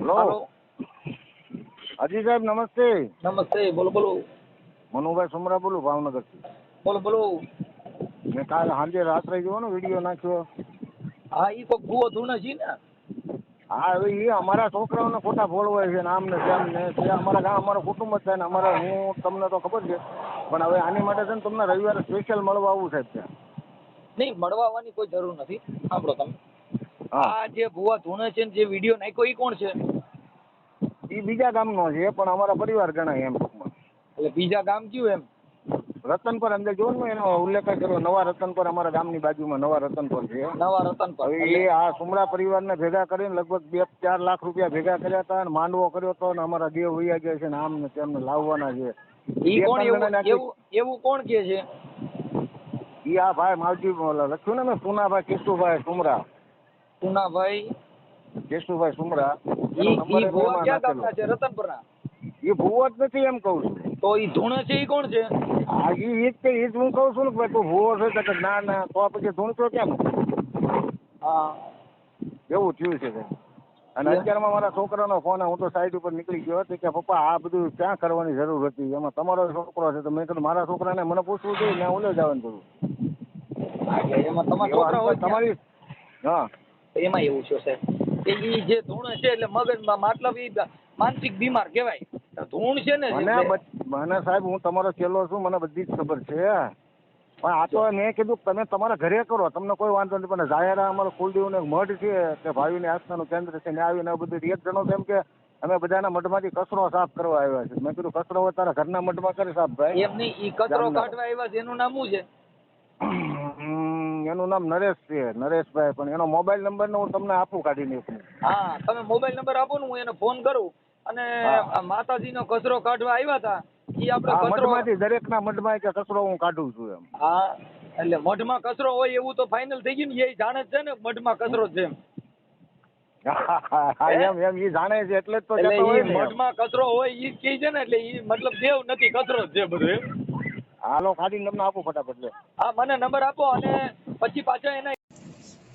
Hello હાલો. હાજી સાહેબ નમસ્તે. નમસ્તે. બોલો બોલો. મનુભાઈ સુમરા બોલું ભાવનગરથી. બોલો બોલો. મેં કાલે સાંજે રાત્રે જોયો ને વિડીયો નાખ્યો. હા, ઈ કોક ભૂવો ધૂણે છે ને. હા હવે એ અમારા છોકરાઓને ખોટા બોલવાય છે ને આમ ને તેમ ને તે અમારા ગામ અમારું કુટુંબ જ થાય ને અમારે હું તમને તો ખબર છે પણ હવે આની માટે છે ને તમને રવિવારે સ્પેશિયલ મળવા આવું સાહેબ ત્યાં. નહીં, મળવા આવવાની કોઈ જરૂર નથી. સાંભળો તમે, હા આ જે ભૂવા ધૂણે છે ને જે વિડીયો નાખ્યો ઈ કોણ છે? એ બીજા ગામનો છે પણ અમારા પરિવાર ગણાય એમ ટૂંકમાં. એટલે બીજા ગામ કયું એમ? રતનપર અંદર જો ને એનો ઉલ્લેખ કર્યો નવા રતનપર અમારા ગામની બાજુમાં નવા રતનપર છે. નવા રતનપર. હવે એ આ સુમરા પરિવારને ભેગા કરીને લગભગ 2-4 લાખ રૂપિયા ભેગા કર્યા હતા અને માંડવો કર્યો હતો અને અમારા દેવ વૈયા ગયા છે ને આમ ને તેમને લાવવાના છે. ઈ કોણ એવું કોણ કે છે? ઈ આ ભાઈ માવજી લખ્યું ને મેં પુનાભાઈ કેશુભાઈ સુમરા. પુનાભાઈ કેશુભાઈ સુમરા. ઈ ભૂવા ક્યાં ગામના છે? રતનપરના? એ ભૂવો જ નથી એમ કહું છું. તો ઈ ધૂણે છે ઈ કોણ છે? હા ઈ જ હું કહું છું ને કે ભાઈ તું ભૂવો છે કે ના ના તો પછી ધૂણતો કેમ? હા, એવું થયું છે સાહેબ. અને અત્યારમાં મારા છોકરાનો ફોન હું તો સાઈડ ઉપર નીકળી ગયો હતો કે પપ્પા આ બધું ક્યાં કરવાની જરૂર હતી, એમાં તમારો છોકરો છે તો મેં કીધું મારા છોકરાને મને પૂછવું જોઈએ ને ઓલે જવાનું થયું. એમાં તમારા છોકરા હોય તમારી હા એમાં એવું છે સાહેબ કે ઈ જે ધૂણ છે એટલે મગજમાં મતલબ ઈ માનસિક બીમાર કહેવાય. ધૂણ છે ને મને સાહેબ હું તમારો ચેલો છું, મને બધી જ ખબર છે પણ આ તો મેં કીધું તમે તમારા ઘરે કરો, તમને કોઈ વાંધો નહીં. પણ જાહેરા અમારો કુલદેવનો એક મઢ છે કે ભાવિની આસ્થાનું કેન્દ્ર છે ને આવીને આ બધું એક જણો એમ કે અમે બધાના મઢમાંથી કચરો સાફ કરવા આવ્યા છે. મેં કીધું કચરો હોય તારા ઘરના મઢમાં કરે સાફ ભાઈ. એમ નહીં, ઈ કચરો કાઢવા આવ્યા છે એનું નામ શું છે? એનું નામ નરેશ છે, નરેશભાઈ. પણ એનો મોબાઈલ નંબર ને હું તમને આપું કાઢીને. હા, તમે મોબાઈલ નંબર આપો ને હું એને ફોન કરું. અને માતાજીનો કચરો કાઢવા આવ્યા હતા ઈ આપણે કચરો મઢમાંથી દરેકના મઢમાં કે કચરો હું કાઢું છું એમ. હા, એટલે મઢમાં કચરો હોય એવું તો ફાઇનલ થઈ ગયું ને? એ જાણે જ છે ને મઢમાં કચરો છે એમ. એમ ઈ જાણે છે એટલે જ તો મઢમાં કચરો હોય ઈ જ કહે છે ને, એટલે ઈ મતલબ દેવ નથી, કચરો જ છે બધું. હાલો કાઢીને તમને આપું ફટાફટ લે. હા, મને નંબર આપો અને પછી પાછા એના.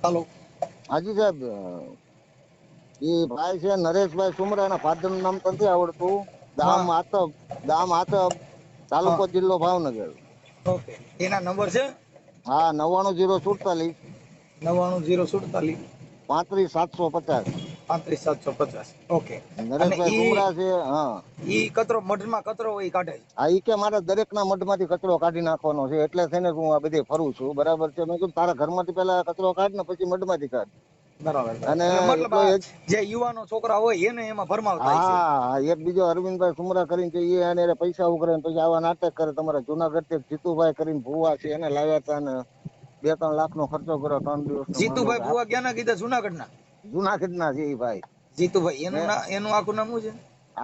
હાલો. હાજી સાહેબ, એ ભાઈ છે નરેશભાઈ સુમરા, એના ફાધર નું નામ તો નથી આવડતું. ગામ આતબ તાલુકો જિલ્લો ભાવનગર. ઓકે, એના નંબર છે? હા, 99 047 99 047 35 750. 35 750. ઓકે. નરેશભાઈ સુમરા છે. હા, ઈ કચરો મઢમાં કચરો હોય કાઢે છે? હા, ઈ કે મારે દરેક ના મઢમાંથી કચરો કાઢી નાખવાનો છે એટલે થઈને હું આ બધે ફરું છું. બરાબર છે. મેં કીધું તારા ઘરમાંથી પેલા કચરો કાઢ ને પછી મઢમાંથી કાઢ. બરાબર. અને મતલબ જે યુવાનો છોકરા હોય એને એમાં ભરમાવ થાય છે. હા, એક બીજો અરવિંદભાઈ સુમરા કરીને છે, એ એને પૈસા ઉઘરે ને પછી આવા નાટક કરે. તમારા જુનાગઢ થી જીતુભાઈ કરીને ભુવા છે, એને લાવ્યા હતા ને 2-3 લાખ નો ખર્ચો કર્યો 3 દિવસ. જીતુભાઈ ભુવા ક્યાંના કીધા? જુનાગઢ ના છે એ ભાઈ. જીતુભાઈ એનું આખું નામ શું છે?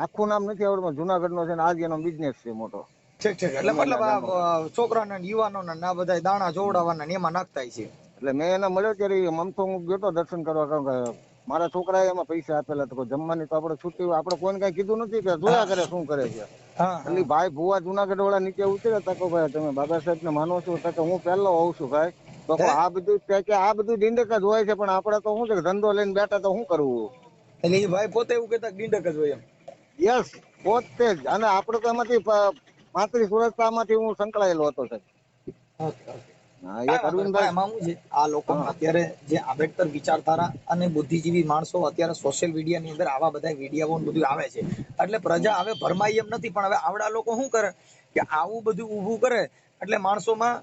આખું નામ નથી આવડતું. જુનાગઢ નો છે ને આજ એનો બિઝનેસ છે મોટો. એટલે મતલબ આ છોકરાના યુવાનો ના બધા દાણા જોવડાવવાના એમાં નાખતા છે. એટલે મેં એને મળ્યો ત્યારે મમતો હું ગયો દર્શન કરવા, કારણ કે મારા છોકરાએ એમાં પૈસા આપેલા હતા. જમવાની તો આપણે છૂટી, આપણે કોઈને કઈ કીધું નથી કે જોયા કરે શું કરે છે. એટલે ભાઈ ભુવા જુનાગઢ વાળા નીચે ઉતર્યા હતા કે ભાઈ તમે બાબા સાહેબ ને માનો છો? તો હું પહેલો હોઉં છું ભાઈ. તો આ બધું ડીંડક જ હોય છે, પણ આપડે તો શું છે ધંધો લઈને બેઠા તો શું કરવું. એટલે એ ભાઈ પોતે એવું કહેતા ડીંડક જ હોય એમ? યસ, પોતે જ. અને આપડે તો એમાંથી 35 વર્ષમાંથી હું સંકળાયેલો હતો સાહેબ. આ લોકો અત્યારે જે આંબેડકર વિચારધારા અને બુદ્ધિજીવી માણસો અત્યારે સોશિયલ મીડિયા ની અંદર આવા બધા વિડીયો બધું આવે છે, એટલે પ્રજા હવે ભરમાઈ એમ નથી. પણ હવે આવડા લોકો શું કરે કે આવું બધું ઊભું કરે એટલે માણસોમાં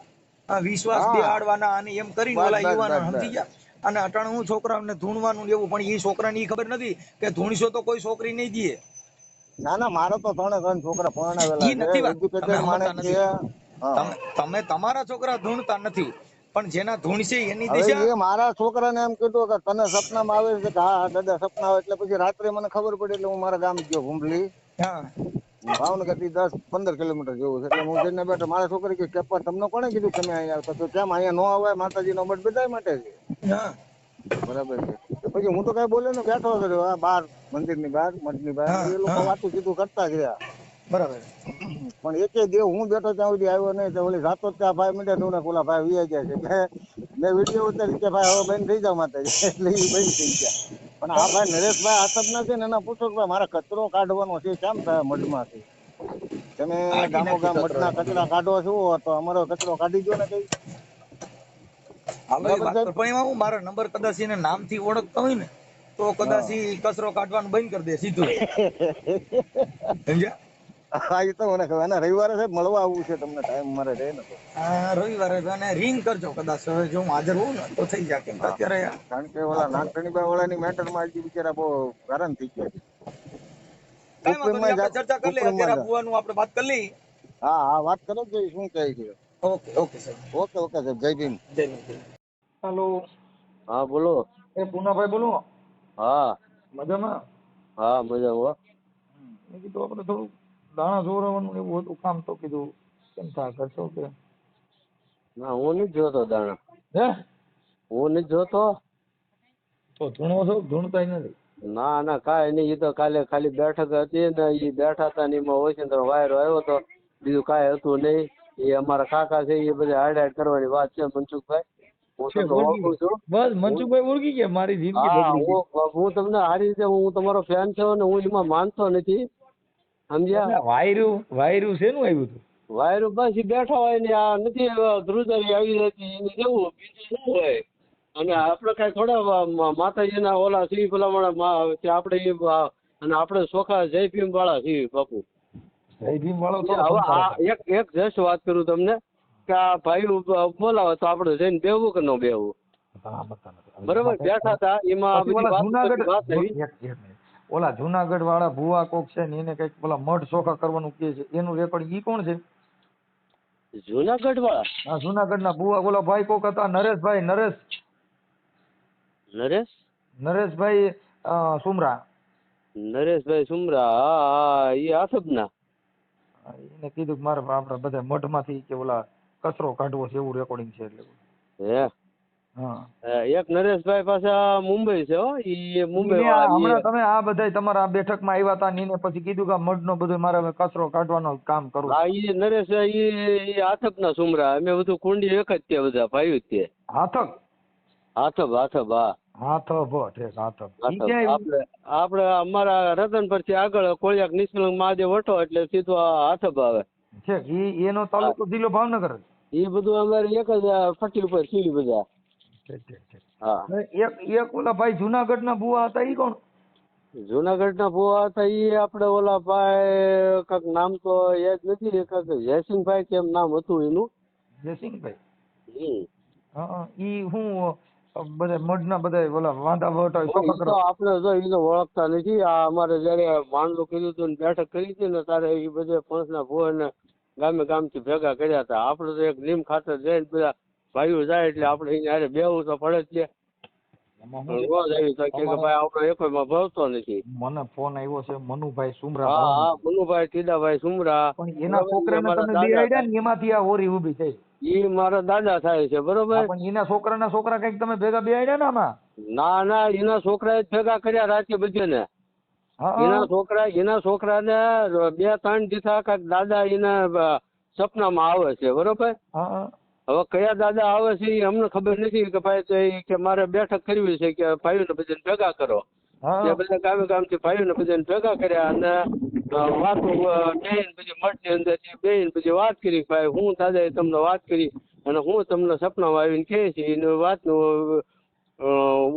વિશ્વાસ બેહાડવાના અને એમ કરીને ઓલા યુવાનો સમજી ગયા. અને અટાણે હું છોકરાઓને ધૂણવાનું એવું, પણ એ છોકરાને એ ખબર નથી કે ધૂણશો તો કોઈ છોકરી નહીં દે. ના ના, મારો તો 3 છોકરા પરણાવેલા છે, એજ્યુકેટેડ માણસ છે. તમે તમારા છોકરા ધૂણતા નથી, પણ જેના ધૂણશે એની હવે દિશા. એ મારા છોકરાને એમ કીધું કે તને સપનામાં આવે છે કે હા દાદા સપના આવે. એટલે પછી રાત્રે મને ખબર પડી એટલે હું મારા ગામ ગયો ભૂંભલી. ભાવનગર થી 10-15 કિલોમીટર જેવું છે. એટલે હું જઈને બેઠો. મારા છોકરી કે કેપર તમને કોને કીધું તમે અહીંયા આવતા? તો કેમ અહીંયા નો આવે? માતાજી નો મઠ બધા માટે છે. બરાબર છે. પછી હું તો કઈ બોલ્યો ને, બેઠો કર્યો આ બહાર મંદિર ની બહાર, મઠ ની બહાર. એ લોકો વાતું કીધું કરતા ગયા. બરાબર. પણ એકે દેવ હું બેઠો ત્યાં સુધી આવ્યો નહીં. તો ઓલી રાતો જ ત્યાં ભાઈ મીઠા નું ઓલા ભાઈ વી ગયા છે. એટલે મેં વિડીયો ઉતારી કે ભાઈ હવે બંધ થઈ જાવ માતાજી. એટલે એ બંધ થઈ ગયા. પણ આ ભાઈ નરેશભાઈ આસપના છે ને એના પૂછો કે ભાઈ મારે કચરો કાઢવાનો છે કેમ થાય મઢમાંથી તમે કાઢી ગામો નાખી ગામ કચરો મઢના કચરા કાઢો છો તો અમારો કચરો કાઢી દો ને કઈ. હાલો એ બરાબર વાત સાહેબ. કર, પણ એમાં હું મારો નંબર કદાચ એને નામથી ઓળખતા હોય ને તો કદાચ હા ઈ કચરો કાઢવાનું બંધ કરી દે સીધું જ. સમજ્યા? હા એ તો મને ખબર. અને રવિવારે સાહેબ મળવા આવવું છે તમને ટાઈમ મારે રહે ને તો. રવિવારે અને રિંગ કરજો કદાચ હવે જો હું હાજર હોઉં ને તો થઈ જાય, કેમ કે હા અત્યારે કારણ કે ઓલા નાગટણીબા વાળાની મેટરમાં હજી બિચારા બહુ હેરાન થઈ ગયા છે. કઈ વાંધો નહીં, સુપ્રીમમાં આપણે ચર્ચા કરી લઈએ. અત્યારે સુપ્રીમમાં આ ભુવાનું આપણે વાત કરી લઈએ. હા હા વાત કરો કે શું કહે છે. ઓકે ઓકે સાહેબ. ઓકે ઓકે સાહેબ જય ભીમ. જય હિન્દ. હાલો, હા બોલો. એ પૂનાભાઈ બોલો. હા મજામાં? હા મજામાં. મેં કીધું આપણે થોડું દાણા જોરાવાનું એવું હતું કામ, તો કીધું કેમ થાય કરશો કે? ના હું નથી જોતો દાણા. હે હું નથી જોતો. તો ધૂણો છો? ધૂણતા નથી. ના ના કાંઈ નહીં. એ તો કાલે ખાલી બેઠક હતી ને એ બેઠા હતા ને એમાં ઓચિંતો વાયરો આવ્યો તો બીજું કાંઈ હતું નહીં. એ અમારા કાકા છે એ બધા હાડ કરવાની વાત છે મનસુખભાઈ. હું તમને ઓળખું છું. બસ મનસુખભાઈ ઓળખી ગયા, મારી જિંદગી હા બદલી ગઈ. હું તમને સારી રીતે હું તમારો ફેન છું ને હું એમાં માનતો નથી સમજ્યા. વાયરું શેનું આવ્યું હતું? વાયરો બસ એ બેઠા હોય ને આ નથી ધ્રુજારી આવી હતી એને જેવું બીજું શું હોય. અને આપણે કઈ થોડા માતાજીના ઓલા શ્રી ભલામણ આપણે અને આપણે ચોખા જય ભીમ વાળા છીએ બાપુ. જય ભીમ વાળો તો હવે આ એક જસ્ટ વાત કરું તમને કે આ ભાઈ બોલાવે તો આપણે જઈને બેહવું કે ન બેહવું. બરોબર બેઠા હતા એમાં બધી વાત આવી. ઓલા જુનાગઢ વાળા ભુવા કોક છે ને એને કઈક ઓલા મઢ ચોખા કરવાનું કહે છે, એનું રેકોર્ડ ઈ કોણ છે? જુનાગઢ વાળા? હા જુનાગઢ ના ભુવા ઓલા ભાઈ કોક હતા નરેશભાઈ, નરેશભાઈ સુમરા. નરેશભાઈ સુમરા? હા હા એ આસબના. એને કીધું કે મારે આપડે બધા મઢમાંથી કે ઓલા કચરો કાઢવો છે એવું રેકોર્ડિંગ છે. એટલે હે હા એક નરેશભાઈ પાસે મુંબઈ છે હો. ઈ મુંબઈ હમણાં તમે આ બધા તમારા આ બેઠકમાં આવ્યા હતા ને એને પછી કીધું કે મઢ નો બધું મારે કચરો કાઢવાનો કામ કરવું. હા ઈ નરેશભાઈ ઈ આથપના સુમરા. અમે બધું કુંડી એક જ તે બધા ભાઈ જ તે. હાથક આથબ હા હાથબ ઠીક હાથબ. આપણે અમારા રતન પરથી આગળ કોળિયાક નિષ્કલંક મહાદેવ વટો એટલે સીધો હાથબ આવે. ઠીક એનો તાલુકો જિલ્લો ભાવનગર. એ બધું અમારે એક જ ફટી ઉપર સીડી બધા. હા એક ઓલા ભાઈ જુનાગઢ ના ભુવા હતા ઈ કોણ? જુનાગઢ ના ભુવા હતા ઈ આપણે ઓલા ભાઈ કાક નામ તો યાદ નથી, કાક જયસિંહભાઈ કેમ નામ હતું એનું. જયસિંહભાઈ. હા ઈ હું બધા મઢના બધા ઓલા વાંધા વટ આપણે જો એને ઓળખતા નથી. આ અમારે જયારે માંડલું કર્યું હતું ને બેઠક કરી હતી ને ત્યારે એ બધા પંચના ભુવાને ગામે ગામથી ભેગા કર્યા હતા. આપણે તો એક નીમ ખાતર જઈને બધા ભાઈઓ જાય એટલે આપણે એને બેવું તો પડે જ છે. રોજ આવી તો કે ભાઈ આપણો એકોયમાં ભવતો નથી. મને ફોન આવ્યો છે મનુભાઈ સુમરા. હા મનુભાઈ ટીડાભાઈ સુમરા. પણ એના છોકરાને તમે બેહાડ્યા ને એમાંથી આ હોરી ઊભી થઈ. ઈ મારા દાદા થાય છે બરોબર. પણ એના છોકરા કઈક તમે ભેગા બેહાડ્યા ને આમાં? ના એના છોકરા જ ભેગા કર્યા રાતે બધાને. એના છોકરાને 2-3 દીથા કાંઈક દાદા એના સપનામાં આવે છે બરોબર. હવે કયા દાદા આવે છે એ અમને ખબર નથી કે ભાઈ કે મારે બેઠક કરવી છે કે ભાઈઓને બધાને ભેગા કરો. તે બધા ગામે ગામથી ભાઈઓને બધાને ભેગા કર્યા અને વાતો બેન બધી મઠની અંદર બેન બધી વાત કરી. ભાઈ હું દાદાએ તમને વાત કરી અને હું તમને સપનામાં આવીને કહે છે એની વાતનો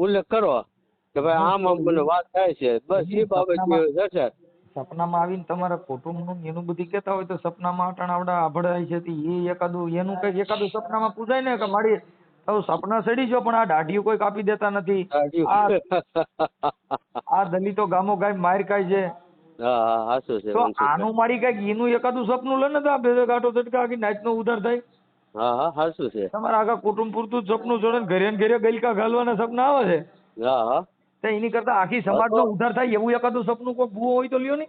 ઉલ્લેખ કરો કે ભાઈ આમ મને વાત થાય છે. બસ એ બાબત છે. સપનામાં આવીને તમારા કુટુંબનું એનું બધી કેતા હોય તો સપનામાં અટાણાવડા આભળાય છે એ એકાદું એનું કઈક એકાદું સપનામાં પૂછાય ને કે મારી સપના સડી જો પણ આ દાઢીઓ કોઈ કાપી દેતા નથી. આ દલિતો ગામો ગામ માર ખાય છે. તો આનું મારી કઈક એનું એકાદું સપનું લે ને તો આ ભેગા ગાંઠો ઝટકા આખી નાચનો ઉધાર થાય. તમારા આખા કુટુંબ પૂરતું સપનું જોડે ઘરે ને ઘરે ગલકા ઘાલવાના સપના આવે છે. એની કરતા આખી સમાજનો ઉદ્ધાર થાય એવું એકાદું સપનું કોઈ ભૂવો હોય તો લ્યો ને.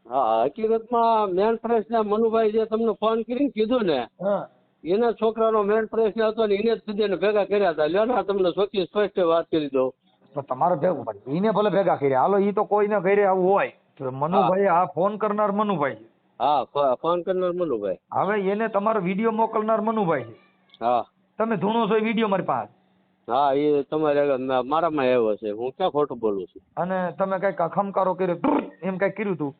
હા હકીકતમાં મેન પ્રશ્ન મનુભાઈ જે તમને ફોન કરીને કીધું ને એના છોકરાનો મેન પ્રશ્ન હતો ને એને જ બધાને ભેગા કર્યા હતા. લ્યો ને તમને ચોખ્ખી સ્પષ્ટ વાત કરી દઉં. તમારે ભેગું પડે એને ભલે ભેગા કર્યા. હાલો ઈ તો કોઈને ઘરે આવું હોય મનુભાઈ આ ફોન કરનાર મનુભાઈ છે. હા ફોન કરનાર મનુભાઈ. હવે એને તમારો વિડીયો મોકલનાર મનુભાઈ છે. હા તમે ધૂણો છો વિડીયો મારી પાસે. હા એ તમારે આગળ મારામાં આવ્યો છે, હું ક્યાં ખોટું બોલું છું. અને તમે કઈક ખમકારો કર્યો એમ કઈક કર્યું તું?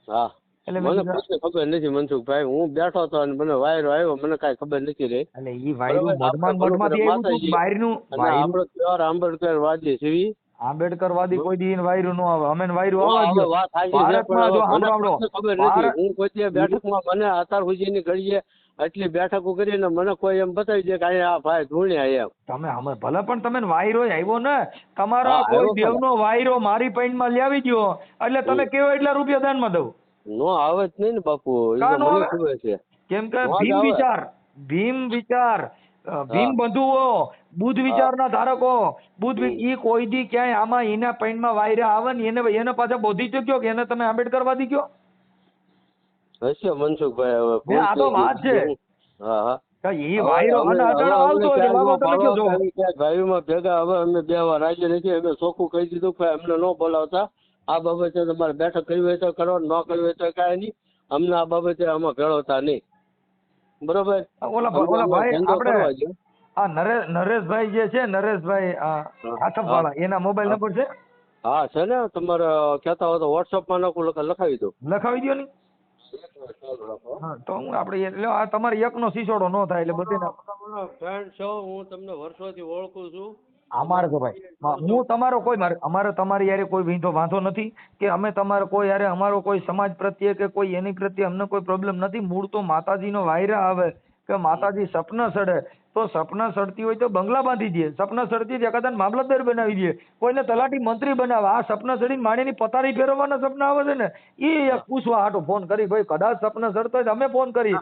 હા એટલે મને પોતે ખબર નથી મનસુખભાઈ, હું બેઠો હતો અને મને વાયરો આવ્યો, મને કાંઈ ખબર નથી રહી. એટલે ઈ વાયરું આપણે મઢમાં ભલું કરે મઢમાંથી આવ્યું તું માતાજી, વાયરનું? અને વાયરું આપણો પ્યોર આંબેડકર વાદી છીએ. આંબેડકર વાદી કોઈ દી વાયરું ન આવે, અમે વાયરું હા, આવવા હવે દો. વાત સાચી છે, ભારતમાં જો પણ સાંભળો મને ખબર નથી. ભારત હું કોઈ બેઠકમાં મને અત્યાર સુધીની ઘડીએ આટલી બેઠકો કરીને મને કોઈ એમ બતાવી દે કે અહીંયા આ ભાઈ ધૂણ્યા એમ. તમે અમે ભલે પણ તમે વાયરો આવ્યો ને, તમારા હા, કોઈ આવ્યો ખરા. દેવનો વાયરો મારી પૈણમાં લાવી દ્યો એટલે તમે કેવો એટલા રૂપિયા દાનમાં દઉં. નો આવે જ નહીં ને બાપુ, એ કા તો નો મને આવે? ખબર છે. કેમ કે નો જ આવે. ભીમ વિચાર ભીમ બંધુઓ, બુદ્ધ વિચારના ધારકો, ઈ કોઈ દી ક્યાંય આમાં એના પૈણમાં વાયરા આવે ને એને પાછા બોધી ચૂક્યો કે એને તમે આંબેડકર વાદી કયો? હશે મનસુખભાઈ, હવે ભૂલ આ તો થઈ વાત છે. ગઈ. હા હા. એ વાયરો અને અડાડો આવતો હોય બાબા તમે કયો છો? ભાઈઓમાં ભેગા હવે અમે બે વાર રાજ્ય નથી, અમે ચોખ્ખું કહી દીધું કે અમને ન બોલાવતા. આ બાબતે તમારે બેઠક કરવી હોય તો કરો, ન કરવી હોય તો કાંઈ નહીં. અમને આ બાબતે આમાં ભેળવતા નહીં, બરોબર? ઓલા ભાઈ આપણે આ નરેશભાઈ જે છે, નરેશભાઈ આથમવાળા, એના મોબાઈલ નંબર છે? હા છે ને, તમારે કહેતા હોય તો વોટ્સઅપમાં લખાવી દો. લખાવી દો ને. હા તો હું આપણે એટલે આ તમારે એકનો સિસોડો ન થાય એટલે બધી ફ્રેન્ડ છો, હું તમને વર્ષોથી ઓળખું છું. અમારે તો ભાઈ હું તમારો કોઈ અમારે તમારી યારે કોઈ વાંધો નથી કે અમે તમારો કોઈ યારે અમારો કોઈ સમાજ પ્રત્યે કે કોઈ એની પ્રત્યે અમને કોઈ પ્રોબ્લેમ નથી. મૂળ તો માતાજીનો વાયરા આવે કે માતાજી સપના સડે તો સપના સડતી હોય તો બંગલા બાંધી દે, સપના સડતી હોય કદાચ મામલતદાર બનાવી દે, કોઈને તલાટી મંત્રી બનાવે. આ સપના સડીને માણીની પતારી ફેરવવાના સપના આવે છે ને, એ પૂછવા હાટો ફોન કરી ભાઈ કદાચ સપના સડતો હોય તો અમે ફોન કરી.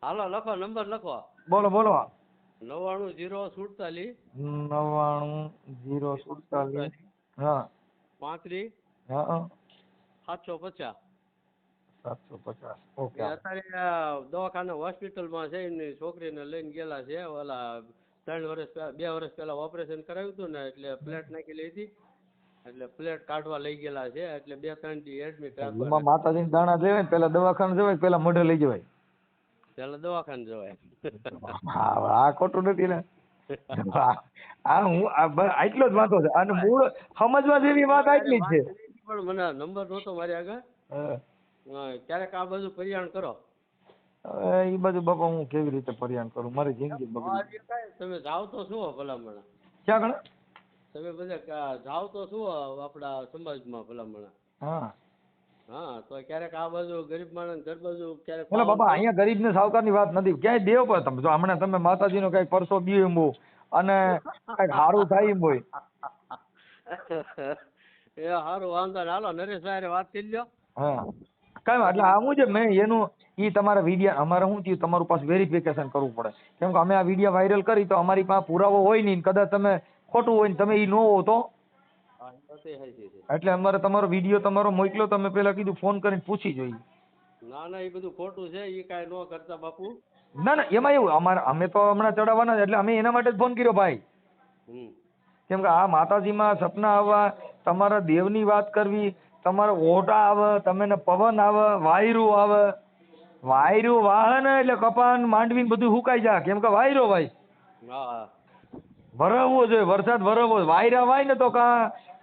હાલો લખો, નંબર લખો. બોલો બોલો. 99 047 હા 35 હા 750. 750 ઓકે. અત્યારે દવાખાના હોસ્પિટલમાં છે, એની છોકરીને લઈને ગયેલા છે. ઓલા 2 વર્ષ પહેલા ઓપરેશન કરાવ્યું હતું ને, એટલે પ્લેટ નાખી લીધી, એટલે પ્લેટ કાઢવા લઈ ગયેલા છે. એટલે 2-3 દી એડમિટ રાખવા. એમાં માતાજીને દાણા લેવાય પેલા દવાખાને જવાય, પેલા મઢે લઈ જવાય, પેલા દવાખાને જવાય. આ ખોટું નથી ને. આ હું આટલો જ વાંધો છે અને મૂળ સમજવા જેવી વાત આટલી જ છે. પણ મને નંબર નહોતો મારી આગળ. ક્યારેક આ બધું પરિયાણ કરો. એ બધું બાપા હું કેવી રીતે પરિયાણ કરું, મારી જિંદગી બગડી. તમે જાવ તો શું ભલામણ? ક્યાં ગણે તમે બધા જાવ તો શું આપણા સમાજમાં ભલામણ? હા હા તો ક્યારેક આ બાજુ ગરીબ માણસ ઘર બાજુ ક્યારેક. એટલે બાપા અહીંયા ગરીબ ને સાવકાર ની વાત નથી, ક્યાંય દેવ પર તમે જો હમણાં તમે માતાજી નો કઈક પરસો દીવ એમ અને કઈક સારું થાય એમ હોય. એ સારું, વાંધો ને. હાલો નરેશભાઈ વાત કરી લ્યો. હા કઈ એટલે આવું છે મેં એનું ઈ તમારા વિડીયો અમારે શું થયું, તમારું પાસે વેરિફિકેશન કરવું પડે, કેમ કે અમે આ વિડીયો વાયરલ કરી તો અમારી પાસે પુરાવો હોય નહીં, કદાચ તમે ખોટું હોય ને તમે ઈ ન હો તો એટલે અમારે તમારો વિડીયો તમારો મોકલ્યો, તમે પેલા કીધું ફોન કરીને પૂછી જોઈએ. ના ના, એ બધું ખોટું છે, એ કાંઈ ન કરતા બાપુ. ના ના એમાં એવું અમે તો હમણાં ચડાવવાના એટલે અમે એના માટે જ ફોન કર્યો ભાઈ, કેમ કે આ માતાજીમાં સપના આવવા, તમારા દેવની વાત કરવી, તમારે ઓટા આવે, તમને પવન આવે, વાયરું આવે, વાયરું વાહે ને એટલે કપાન માંડવી બધું સુકાઈ જાય, કેમ કે વાયરો ભાઈ વરવવો જોઈએ, વરસાદ વરવવો. વાયરા વાય ને તો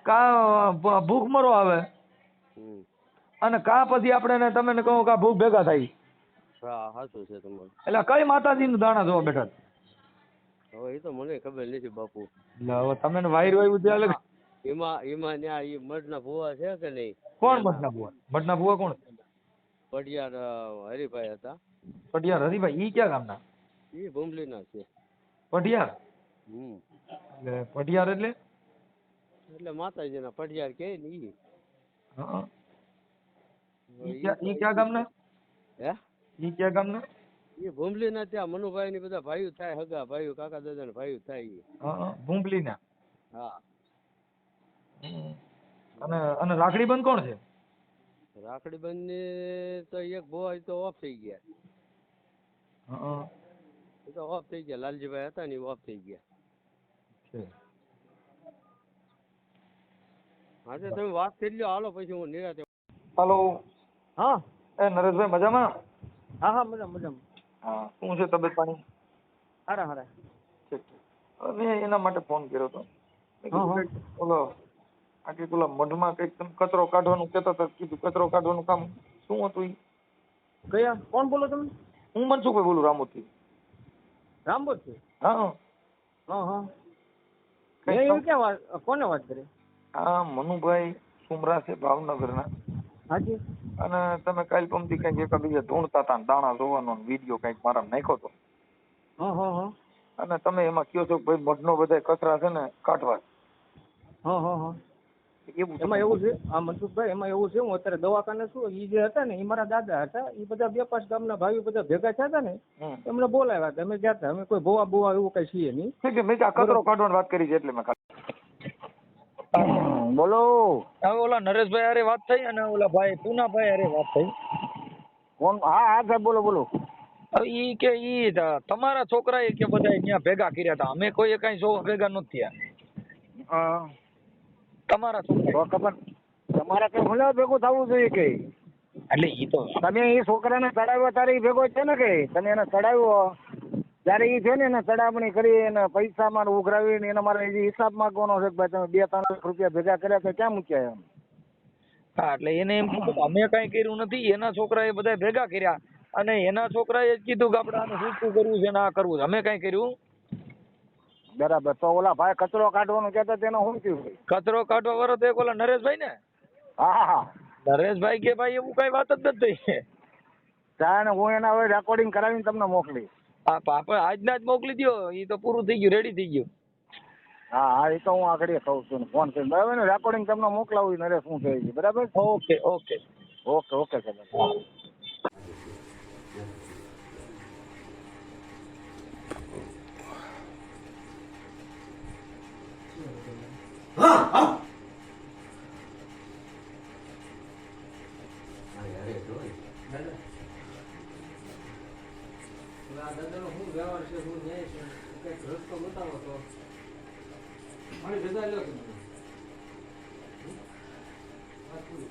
કા ભૂખમરો આવે અને કા પછી આપણે તમને કહું કે ભૂખ ભેગા થાય. એટલે કઈ માતાજી નું દાણા જોવા બેઠા? હવે એ તો મને ખબર નથી બાપુ. હવે તમે વાયરું આવ્યું ત્યાં એમાં ત્યાં એ મઢના ભુવા છે કે નહીં? કોણ મઢના ભુવા? મઢના ભુવા કોણ? પઢિયાર હરિભાઈ હતા. પઢિયાર હરિભાઈ ઈ ક્યાં ગામના? એ ભૂમલીના છે. પઢિયાર? એટલે પઢિયાર એટલે માતાજીના પઢિયાર કે ને ઈ. ઈ ક્યાં ગામના? હે? ઈ ક્યાં ગામના? એ ભૂમલીના. ત્યાં મનુભાઈ ની બધા ભાઈઓ થાય, હગા ભાઈઓ, કાકા દાદા ના ભાઈઓ થાય. ભૂમલીના? હા. અને રાખડી બંધ કોણ છે? રાખડી બંધ ને તો એક ભુવા તો ઓફ થઈ ગયા. એ તો ઓફ થઈ ગયા. લાલજીભાઈ હતા ને એ ઓફ થઈ ગયા. હા તો તમે વાત કરી લ્યો. હાલો પછી હું નિરાતે. હાલો. હા એ નરેશભાઈ મજામાં? હા હા મજામાં. હા શું છે તબિયત પાણી? હારા હારા. ઠીક ઠીક. મેં એના માટે ફોન કર્યો હતો. મેં કીધું કંઈક ઓલો આ કંઈક ઓલા મઢમાં કંઈક તમે કચરો કાઢવાનું કહેતા હતા, કીધું કચરો કાઢવાનું કામ શું હતું ઈ? કયા કોણ બોલો તમે? હું મનસુખભાઈ બોલું રામોદથી. રામબોધથી? હા હા મેં એવું ક્યાં વાત કોને વાત કરી? હા મનુભાઈ સુમરા છે ભાવનગરના. હાજી. અને તમે કાલ પમથી કંઈક એકાબીજા ધૂણતા હતા ને દાણા ધોવાનો વિડીયો કંઈક મારા નાખ્યો હતો. હા અને તમે એમાં કયો છો કે ભાઈ મઢનો બધા કચરા છે ને કાઢવા. હા એવું એમાં એવું છે આ મનસુખભાઈ, એમાં એવું છે હું અત્યારે દવાખાને છું. ઈ જે હતા ને એ મારા દાદા હતા. એ બધા 2-5 ગામના ભાઈઓ બધા ભેગા થયા હતા ને, એમને બોલાવ્યા હતા. અમે ગયા હતા. અમે કોઈ ભોવા બોવા એવું કઈ છીએ નહીં. ઠીક છે, મેં આ કચરો કાઢવાની વાત કરી છે એટલે મેં બોલો. હવે ઓલા નરેશભાઈ હારે વાત થઈ અને ઓલા ભાઈ પૂનાભાઈ હારે વાત થઈ. કોણ? હા સાહેબ બોલો બોલો. હવે ઈ કે ઈ તમારા છોકરાએ કે બધા ત્યાં ભેગા કર્યા હતા, અમે કોઈ કઈ જો ભેગા નથી થયા. તમારા છોકરા તો ખબર તમારે કઈ ભૂલા ભેગું થવું જોઈએ કે એટલે ઈ તો તમે એ છોકરાને ચડાવ્યો ત્યારે ઈ ભેગો છે ને કે તમે એને ચડાવ્યો ત્યારે ઈ છે ને એને ચડામણી કરી એને પૈસામાં ઉઘરાવીને એને મારે હજી હિસાબ માંગવાનો છે કે ભાઈ તમે 2-3 લાખ રૂપિયા ભેગા કર્યા તો ક્યાં મૂક્યા એમ? હા એટલે એને એમ કીધું કે અમે કઈ કર્યું નથી, એના છોકરાએ બધા ભેગા કર્યા અને એના છોકરાએ જ કીધું કે આપણે આને શું કરવું છે ને આ કરવું છે, અમે કઈ કર્યું. બરાબર. તો ઓલા ભાઈ કચરો કાઢવાનું કહેતા તેનો શું થયું? કચરો કાઢવા વાળો તો એક ઓલા નરેશભાઈ ને. હા નરેશભાઈ કે ભાઈ એવું કઈ વાત જ નથી થઈ. ત્યાં હું એને હવે રેકોર્ડિંગ કરાવીને તમને મોકલી. હા આપણે આજના જ મોકલી દો, ઈ તો પૂરું થઈ ગયું, રેડી થઈ ગયું. હા એ તો હું આગળ કહું છું ફોન કરીને બરાબર ને, રેકોર્ડિંગ તમને મોકલાવું નરેશ શું કહે છે બરાબર. ઓકે ઓકે ઓકે સાહેબ. દાદાનો શું વ્યવહાર છે, શું ન્યાય છે, કંઈક રસ્તો બતાવો તો મારી ભેગા લ્યો તમે. વાત પૂરી.